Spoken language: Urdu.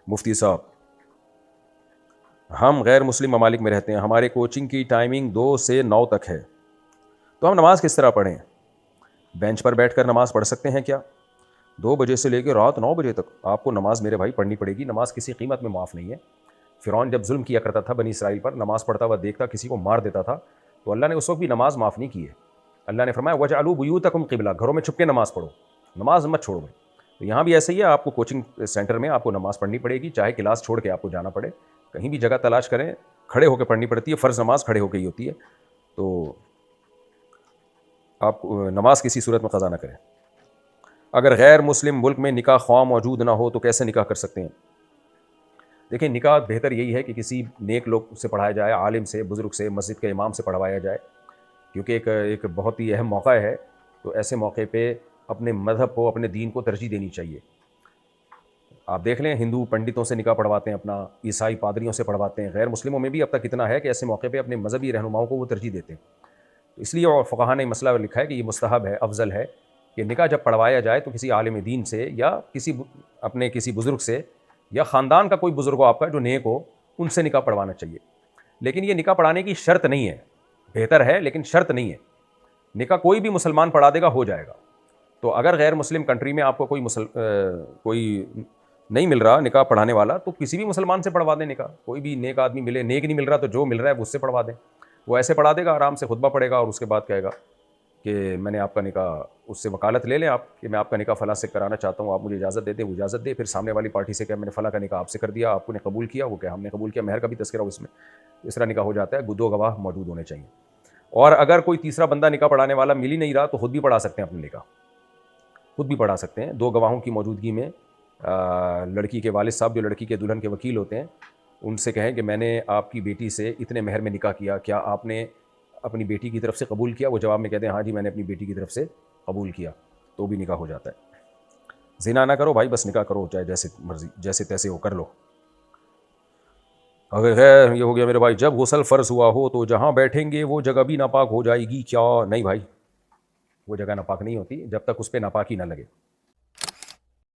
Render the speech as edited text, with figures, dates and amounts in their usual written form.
مفتی صاحب ہم غیر مسلم ممالک میں رہتے ہیں, ہمارے کوچنگ کی ٹائمنگ 2 سے 9 تک ہے, تو ہم نماز کس طرح پڑھیں؟ بینچ پر بیٹھ کر نماز پڑھ سکتے ہیں کیا؟ 2 بجے سے لے کے رات 9 بجے تک آپ کو نماز میرے بھائی پڑھنی پڑے گی. نماز کسی قیمت میں معاف نہیں ہے. فرعون جب ظلم کیا کرتا تھا بنی اسرائیل پر, نماز پڑھتا ہوا دیکھتا کسی کو مار دیتا تھا, تو اللہ نے اس وقت بھی نماز معاف نہیں کی ہے. اللہ نے فرمایا وَجْعَلُوا بُيُوتَكُمْ قِبْلَةً, گھروں میں چھپ کے نماز پڑھو, نماز مت چھوڑو. تو یہاں بھی ایسے ہی ہے, آپ کو کوچنگ سینٹر میں آپ کو نماز پڑھنی پڑے گی, چاہے کلاس چھوڑ کے آپ کو جانا پڑے, کہیں بھی جگہ تلاش کریں, کھڑے ہو کے پڑھنی پڑتی ہے, فرض نماز کھڑے ہو کے ہی ہوتی ہے. تو آپ نماز کسی صورت میں قضا نہ کریں. اگر غیر مسلم ملک میں نکاح خواہ موجود نہ ہو تو کیسے نکاح کر سکتے ہیں؟ دیکھیں نکاح بہتر یہی ہے کہ کسی نیک لوگ سے پڑھایا جائے, عالم سے, بزرگ سے, مسجد کے امام سے پڑھوایا جائے, کیونکہ ایک بہت ہی اہم موقع ہے. تو ایسے موقع پہ اپنے مذہب کو, اپنے دین کو ترجیح دینی چاہیے. آپ دیکھ لیں ہندو پنڈتوں سے نکاح پڑھواتے ہیں اپنا, عیسائی پادریوں سے پڑھواتے ہیں, غیر مسلموں میں بھی اب تک اتنا ہے کہ ایسے موقع پہ اپنے مذہبی رہنماؤں کو وہ ترجیح دیتے ہیں. تو اس لیے اور فقہاء نے مسئلہ لکھا ہے کہ یہ مستحب ہے, افضل ہے کہ نکاح جب پڑھوایا جائے تو کسی عالم دین سے یا کسی بزرگ سے, یا خاندان کا کوئی بزرگ ہو آپ کا جو نیک ہو, ان سے نکاح پڑھوانا چاہیے. لیکن یہ نکاح پڑھانے کی شرط نہیں ہے, بہتر ہے لیکن شرط نہیں ہے. نکاح کوئی بھی مسلمان پڑھا دے گا, ہو جائے گا. تو اگر غیر مسلم کنٹری میں آپ کو کوئی نہیں مل رہا نکاح پڑھانے والا, تو کسی بھی مسلمان سے پڑھوا دیں نکاح. کوئی بھی نیک آدمی ملے, نیک نہیں مل رہا تو جو مل رہا ہے وہ اس سے پڑھوا دیں. وہ ایسے پڑھا دے گا, آرام سے خطبہ پڑھے گا اور اس کے بعد کہے گا کہ میں نے آپ کا نکاح, اس سے وکالت لے لیں آپ کہ میں آپ کا نکاح فلاں سے کرانا چاہتا ہوں, آپ مجھے اجازت دے دیں, وہ اجازت دے. پھر سامنے والی پارٹی سے کہ میں نے فلاں کا نکاح آپ سے کر دیا, آپ نے قبول کیا, وہ کہ ہم نے قبول کیا, مہر کا بھی تذکرہ اس میں, اس طرح نکاح ہو جاتا ہے. 2 گواہ موجود ہونے چاہیے. اور اگر کوئی تیسرا بندہ نکاح پڑھانے والا مل ہی نہیں رہا تو خود بھی پڑھا سکتے ہیں اپنے نکاح, خود بھی پڑھا سکتے ہیں 2 گواہوں کی موجودگی میں. لڑکی کے والد صاحب جو لڑکی کے دلہن کے وکیل ہوتے ہیں, ان سے کہیں کہ میں نے آپ کی بیٹی سے اتنے مہر میں نکاح کیا, کیا آپ نے اپنی بیٹی کی طرف سے قبول کیا؟ وہ جواب میں کہتے ہیں ہاں جی میں نے اپنی بیٹی کی طرف سے قبول کیا, تو بھی نکاح ہو جاتا ہے. زنا نہ کرو بھائی, بس نکاح کرو, چاہے جیسے مرضی جیسے تیسے ہو کر لو. اگر خیر یہ ہو گیا میرے بھائی, جب غسل فرض ہوا ہو تو جہاں بیٹھیں گے وہ جگہ بھی ناپاک ہو جائے گی کیا؟ نہیں بھائی, وہ جگہ ناپاک نہیں ہوتی جب تک اس پہ ناپاکی نہ لگے.